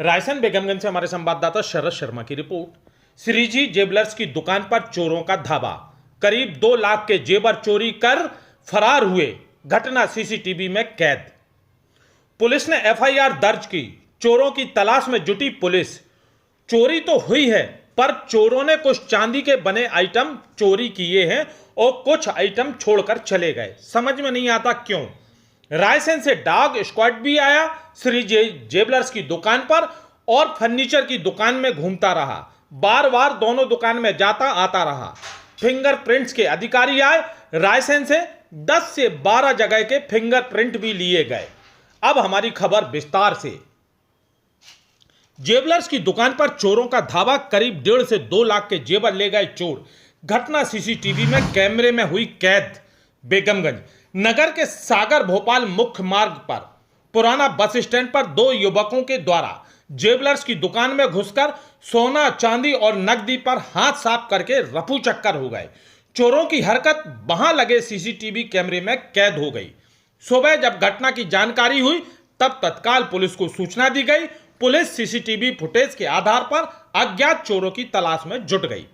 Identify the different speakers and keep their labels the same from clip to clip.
Speaker 1: रायसेन बेगमगंज से हमारे संवाददाता शरद शर्मा की रिपोर्ट। श्रीजी जेवलर्स की दुकान पर चोरों का धावा, करीब 2 लाख के जेवर चोरी कर फरार हुए, घटना सीसीटीवी में कैद। पुलिस ने एफआईआर दर्ज की। चोरों की तलाश में जुटी पुलिस। चोरी तो हुई है, पर चोरों ने कुछ चांदी के बने आइटम चोरी किए हैं और कुछ आइटम छोड़कर चले गए। समझ में नहीं आता क्यों। रायसेन से डॉग स्क्वाड भी आया, श्री जेवलर्स की दुकान पर और फर्नीचर की दुकान में घूमता रहा। बार बार दोनों दुकान में जाता आता रहा। फिंगरप्रिंट्स के अधिकारी आए। रायसेन से 10 से 12 जगह के फिंगरप्रिंट भी लिए गए। अब हमारी खबर विस्तार से। जेवलर्स की दुकान पर चोरों का धावा, करीब 1.5 से 2 लाख के जेवर ले गए चोर। घटना सीसीटीवी में कैमरे में हुई कैद। बेगमगंज नगर के सागर भोपाल मुख्य मार्ग पर पुराना बस स्टैंड पर 2 युवकों के द्वारा जेवलर्स की दुकान में घुसकर सोना चांदी और नकदी पर हाथ साफ करके रफू चक्कर हो गए। चोरों की हरकत वहां लगे सीसीटीवी कैमरे में कैद हो गई। सुबह जब घटना की जानकारी हुई तब तत्काल पुलिस को सूचना दी गई। पुलिस सीसीटीवी फुटेज के आधार पर अज्ञात चोरों की तलाश में जुट गई।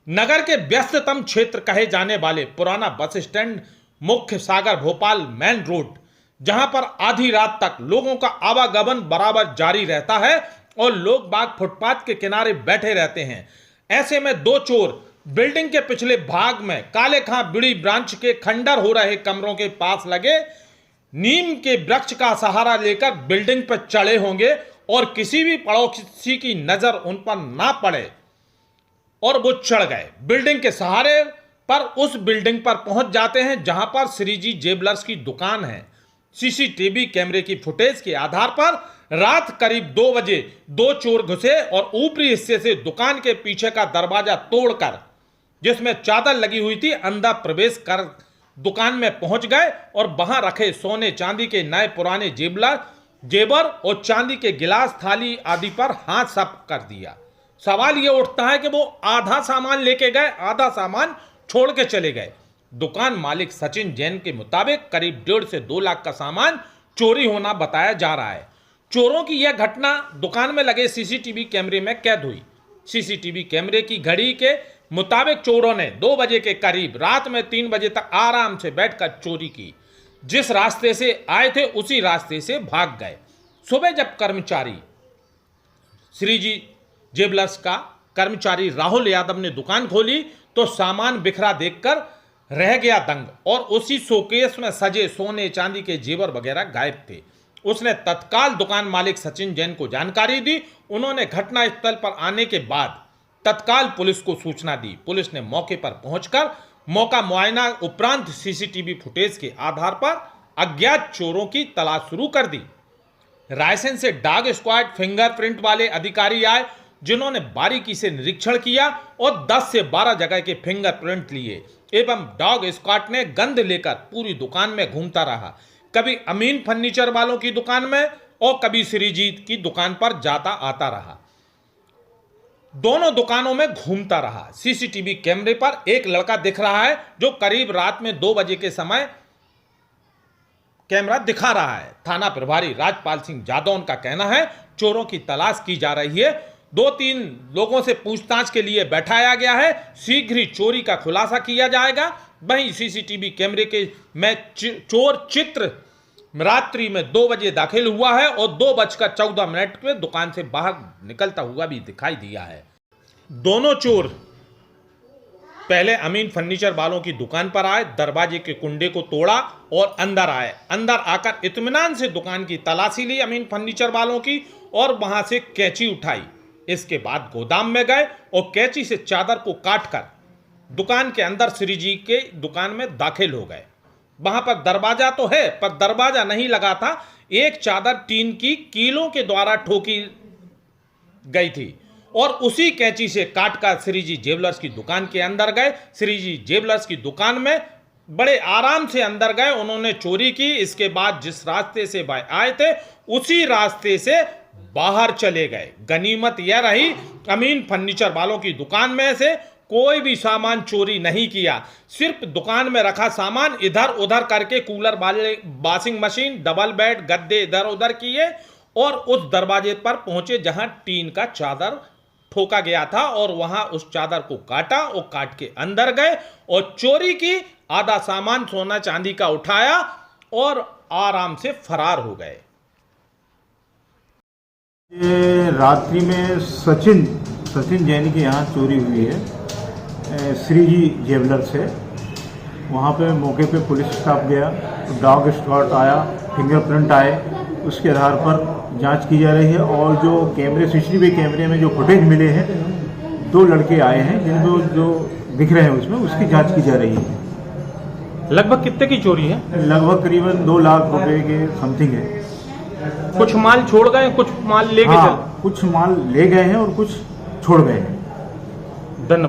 Speaker 1: नगर के व्यस्ततम क्षेत्र कहे जाने वाले पुराना बस स्टैंड मुख्य सागर भोपाल मेन रोड, जहां पर आधी रात तक लोगों का आवागमन बराबर जारी रहता है और लोग बाग फुटपाथ के किनारे बैठे रहते हैं। ऐसे में 2 चोर बिल्डिंग के पिछले भाग में काले खां बिड़ी ब्रांच के खंडर हो रहे कमरों के पास लगे नीम के वृक्ष का सहारा लेकर बिल्डिंग पर चढ़े होंगे और किसी भी पड़ोसी की नजर उन पर ना पड़े और वो चढ़ गए। बिल्डिंग के सहारे पर उस बिल्डिंग पर पहुंच जाते हैं जहां पर श्रीजी जेवलर्स की दुकान है। सीसीटीवी कैमरे की फुटेज के आधार पर रात करीब 2 बजे 2 चोर घुसे और ऊपरी हिस्से से दुकान के पीछे का दरवाजा तोड़कर, जिसमें चादर लगी हुई थी, अंदर प्रवेश कर दुकान में पहुंच गए और वहां रखे सोने चांदी के नए पुराने जेवर और चांदी के गिलास थाली आदि पर हाथ साफ कर दिया। सवाल यह उठता है कि वो आधा सामान लेके गए, आधा सामान छोड़ के चले गए। दुकान मालिक सचिन जैन के मुताबिक करीब 1.5 से 2 लाख का सामान चोरी होना बताया जा रहा है। चोरों की यह घटना दुकान में लगे सीसीटीवी कैमरे में कैद हुई। सीसीटीवी कैमरे की घड़ी के मुताबिक चोरों ने 2 बजे के करीब रात में 3 बजे तक आराम से बैठकर चोरी की। जिस रास्ते से आए थे उसी रास्ते से भाग गए। सुबह जब कर्मचारी श्रीजी जेवलर्स का कर्मचारी राहुल यादव ने दुकान खोली तो सामान बिखरा देखकर रह गया दंग और उसी शोकेस में सजे सोने चांदी के जेवर वगैरह गायब थे। उसने तत्काल दुकान मालिक सचिन जैन को जानकारी दी। उन्होंने घटनास्थल पर आने के बाद तत्काल पुलिस को सूचना दी। पुलिस ने मौके पर पहुंचकर मौका मुआयना उपरांत सीसीटीवी फुटेज के आधार पर अज्ञात चोरों की तलाश शुरू कर दी। रायसेन से डॉग स्क्वाड फिंगरप्रिंट वाले अधिकारी आए, जिन्होंने बारीकी से निरीक्षण किया और 10 से 12 जगह के फिंगरप्रिंट लिए एवं डॉग स्क्वाड ने गंध लेकर पूरी दुकान में घूमता रहा। कभी अमीन फर्नीचर वालों की दुकान में और कभी श्रीजीत की दुकान पर जाता आता रहा। दोनों दुकानों में घूमता रहा। सीसीटीवी कैमरे पर एक लड़का दिख रहा है जो करीब रात में 2 बजे के समय कैमरा दिखा रहा है। थाना प्रभारी राजपाल सिंह जादौन का कहना है चोरों की तलाश की जा रही है। 2-3 लोगों से पूछताछ के लिए बैठाया गया है। शीघ्र ही चोरी का खुलासा किया जाएगा। वहीं सीसीटीवी कैमरे के में चोर चित्र रात्रि में 2 बजे दाखिल हुआ है और 2:14 में दुकान से बाहर निकलता हुआ भी दिखाई दिया है। दोनों चोर पहले अमीन फर्नीचर वालों की दुकान पर आए, दरवाजे के कुंडे को तोड़ा और अंदर आए। अंदर आकर इत्मीनान से दुकान की तलाशी ली अमीन फर्नीचर वालों की और वहां से कैंची उठाई। इसके बाद गोदाम में गए और कैंची से चादर को काटकर दुकान के अंदर श्रीजी के दुकान में दाखिल हो गए। वहां पर दरवाजा तो है पर दरवाजा नहीं लगा था। एक चादर टीन की कीलों के द्वारा ठोकी गई थी और उसी कैंची से काटकर श्रीजी जेवलर्स की दुकान के अंदर गए। श्रीजी जेवलर्स की दुकान में बड़े आराम से अंदर गए। उन्होंने चोरी की। इसके बाद जिस रास्ते से वह आए थे उसी रास्ते से बाहर चले गए। गनीमत यह रही अमीन फर्नीचर वालों की दुकान में से कोई भी सामान चोरी नहीं किया। सिर्फ दुकान में रखा सामान इधर उधर करके कूलर वाले, वॉशिंग मशीन, डबल बेड, गद्दे इधर उधर किए और उस दरवाजे पर पहुंचे जहां टीन का चादर ठोका गया था और वहां उस चादर को काटा और काट के अंदर गए और चोरी की, आधा सामान सोना चांदी का उठाया और आराम से फरार हो गए।
Speaker 2: ये रात्रि में सचिन जैन के यहाँ चोरी हुई है श्रीजी ज्वेलर्स से। वहाँ पे मौके पे पुलिस स्टाफ गया, डॉग स्क्वाड आया, फिंगरप्रिंट आए, उसके आधार पर जांच की जा रही है। और जो सीसीटीवी कैमरे में जो फुटेज मिले हैं, 2 लड़के आए हैं जिनको जो दिख रहे हैं उसमें, उसकी जांच की जा रही है।
Speaker 1: लगभग कितने की चोरी है?
Speaker 2: लगभग करीबन 2 लाख रुपए के समथिंग है।
Speaker 1: कुछ माल छोड़ गए, कुछ माल ले गए?
Speaker 2: हाँ, कुछ माल ले गए हैं और कुछ छोड़ गए हैं।